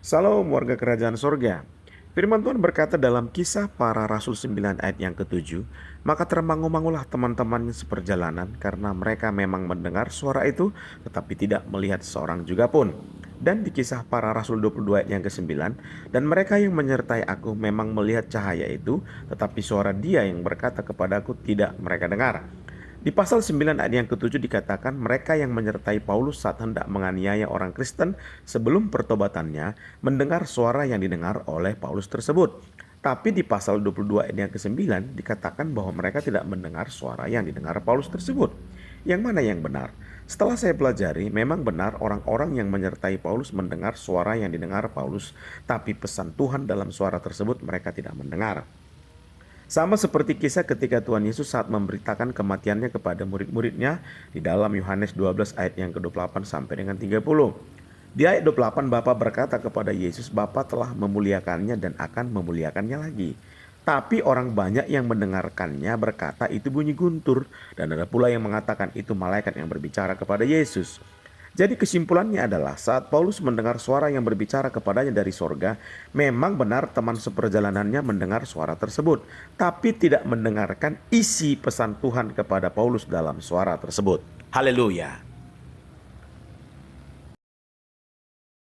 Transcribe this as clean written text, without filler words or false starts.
Salam warga kerajaan sorga. Firman Tuhan berkata dalam Kisah Para Rasul 9 ayat yang ke-7, maka termangu-mangulah teman-temannya seperjalanan karena mereka memang mendengar suara itu tetapi tidak melihat seorang juga pun. Dan di Kisah Para Rasul 22 ayat yang ke-9, dan mereka yang menyertai aku memang melihat cahaya itu tetapi suara dia yang berkata kepadaku tidak mereka dengar. Di pasal 9 ayat yang ke-7 dikatakan mereka yang menyertai Paulus saat hendak menganiaya orang Kristen sebelum pertobatannya mendengar suara yang didengar oleh Paulus tersebut. Tapi di pasal 22 ayat yang ke-9 dikatakan bahwa mereka tidak mendengar suara yang didengar Paulus tersebut. Yang mana yang benar? Setelah saya pelajari, memang benar orang-orang yang menyertai Paulus mendengar suara yang didengar Paulus, tapi pesan Tuhan dalam suara tersebut mereka tidak mendengar. Sama seperti kisah ketika Tuhan Yesus saat memberitakan kematiannya kepada murid-muridnya di dalam Yohanes 12 ayat yang ke-28 sampai dengan 30. Di ayat 28 Bapa berkata kepada Yesus, Bapa telah memuliakannya dan akan memuliakannya lagi. Tapi orang banyak yang mendengarkannya berkata itu bunyi guntur, dan ada pula yang mengatakan itu malaikat yang berbicara kepada Yesus. Jadi kesimpulannya adalah saat Paulus mendengar suara yang berbicara kepadanya dari sorga, memang benar teman seperjalanannya mendengar suara tersebut, tapi tidak mendengarkan isi pesan Tuhan kepada Paulus dalam suara tersebut. Haleluya.